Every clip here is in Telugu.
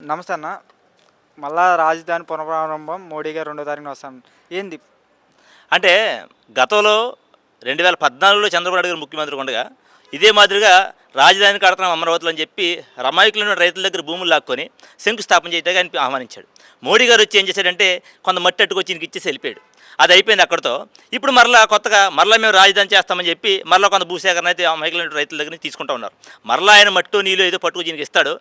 నమస్తే అన్న. మళ్ళా రాజధాని పునఃప్రారంభం మోడీ గారు 2వ తారీఖున వస్తాను. ఏంది? అంటే గతంలో 2014లో చంద్రబాబు నాయుడు గారు ముఖ్యమంత్రిగా ఉండగా ఇదే మాదిరిగా రాజధాని కడతాం అమరావతిలో అని చెప్పి రమాయికులను రైతుల దగ్గర భూములు లాక్కొని శంకుస్థాపన చేయడానికి ఆయన ఆహ్వానించాడు. మోడీ గారు వచ్చి ఏం చేశాడంటే కొంత మట్టి అట్టుకొచ్చి ఈయనకి ఇచ్చేసి వెళ్ళిపోయాడు. అది అయిపోయింది అక్కడితో. ఇప్పుడు కొత్తగా మేము రాజధాని చేస్తామని చెప్పి కొంత భూసేకరణ అయితే అమాయకులైన రైతుల దగ్గర నుంచి తీసుకుంటూ ఉన్నారు. ఆయన మట్టు నీళ్ళు ఏదో పట్టుకు దీనికి ఇస్తాడు.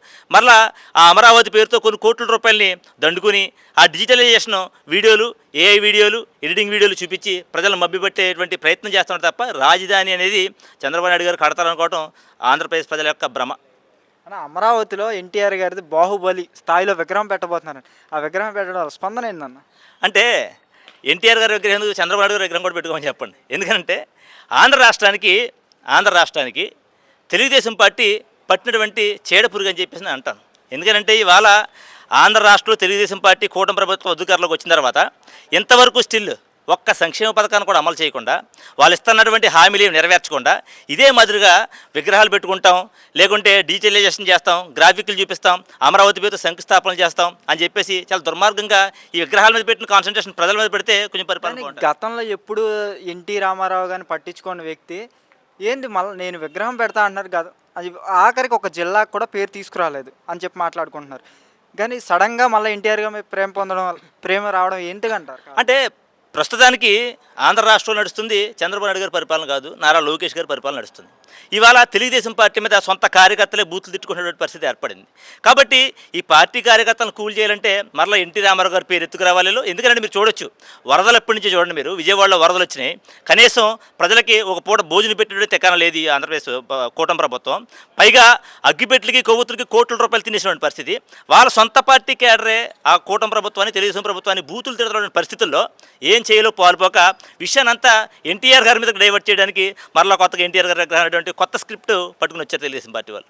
ఆ అమరావతి పేరుతో కొన్ని కోట్ల రూపాయలని దండుకుని ఆ డిజిటలైజేషన్ వీడియోలు, ఏఐ వీడియోలు, ఎడిటింగ్ వీడియోలు చూపించి ప్రజలను మభ్యపెట్టేటువంటి ప్రయత్నం చేస్తున్నారు తప్ప రాజధాని అనేది చంద్రబాబు నాయుడు గారు కడతారనుకోవడం ఆంధ్రప్రదేశ్ ప్రజల యొక్క భ్రమ. అన్న, అమరావతిలో ఎన్టీఆర్ గారిది బాహుబలి స్థాయిలో విగ్రహం పెట్టబోతున్నారు. ఆ విగ్రహం పెట్టడం స్పందన ఏందన్న? అంటే ఎన్టీఆర్ గారి విగ్రహం ఎందుకు చంద్రబాబు నాయుడు గారి విగ్రహం కూడా పెట్టుకోమని చెప్పండి. ఎందుకంటే ఆంధ్ర రాష్ట్రానికి తెలుగుదేశం పార్టీ పట్టినటువంటి చీడపురుగు అని చెప్పేసి నేను అంటాను. ఎందుకంటే ఇవాళ ఆంధ్ర రాష్ట్రంలో తెలుగుదేశం పార్టీ కూటమి ప్రభుత్వం అధికారంలోకి వచ్చిన తర్వాత ఇంతవరకు స్టిల్ ఒక్క సంక్షేమ పథకాన్ని కూడా అమలు చేయకుండా, వాళ్ళు ఇస్తున్నటువంటి హామీలు నెరవేర్చకుండా ఇదే మాదిరిగా విగ్రహాలు పెట్టుకుంటాం, లేకుంటే డిజిటలైజేషన్ చేస్తాం, గ్రాఫిక్లు చూపిస్తాం, అమరావతి పేరుతో శంకుస్థాపన చేస్తాం అని చెప్పేసి చాలా దుర్మార్గంగా ఈ విగ్రహాల మీద పెట్టిన కాన్సన్ట్రేషన్ ప్రజల మీద పెడితే కొంచెం పరిపాలన. గతంలో ఎప్పుడు ఎన్టీ రామారావు గారిని పట్టించుకున్న వ్యక్తి ఏంది మళ్ళీ నేను విగ్రహం పెడతా అంటున్నారు కదా, అది ఆఖరికి ఒక జిల్లాకు కూడా పేరు తీసుకురాలేదు అని చెప్పి మాట్లాడుకుంటున్నారు. కానీ సడన్గా మళ్ళీ ఎన్టీఆర్ గారి ప్రేమ పొందడం, ప్రేమ రావడం ఏంటిదంటారు? అంటే ప్రస్తుతానికి ఆంధ్ర రాష్ట్రంలో నడుస్తుంది చంద్రబాబు నాయుడు గారి పరిపాలన కాదు, నారా లోకేష్ గారి పరిపాలన నడుస్తుంది. ఇవాళ తెలుగుదేశం పార్టీ మీద సొంత కార్యకర్తలే బూతులు తిట్టుకునేటువంటి పరిస్థితి ఏర్పడింది. కాబట్టి ఈ పార్టీ కార్యకర్తలను కూల్ చేయాలంటే మరలా ఎన్టీ రామారావు గారి పేరు ఎత్తుకురావాలి. ఎందుకంటే మీరు చూడొచ్చు, వరదలు ఎప్పటి నుంచి చూడండి మీరు, విజయవాడలో వరదలు వచ్చినాయి, కనీసం ప్రజలకి ఒక పూట భోజనం పెట్టినట్టు తెకాన లేదు ఈ ఆంధ్రప్రదేశ్ కూటమి ప్రభుత్వం. పైగా అగ్గిపెట్లకి కొవ్వొత్తులకి కోట్ల రూపాయలు తినేసినటువంటి పరిస్థితి. వాళ్ళ సొంత పార్టీ కేడరే ఆ కూటమి ప్రభుత్వాన్ని, తెలుగుదేశం ప్రభుత్వాన్ని బూతులు తిడుతున్న పరిస్థితుల్లో ఏం చేయాలో పాల్పోక విషయాన్ని అంతా ఎన్టీఆర్ గారి మీద డైవర్ట్ చేయడానికి కొత్తగా ఎన్టీఆర్ గారి కొత్త స్క్రిప్ట్ పట్టుకుని వచ్చారు తెలుగుదేశం పార్టీ వాళ్ళు.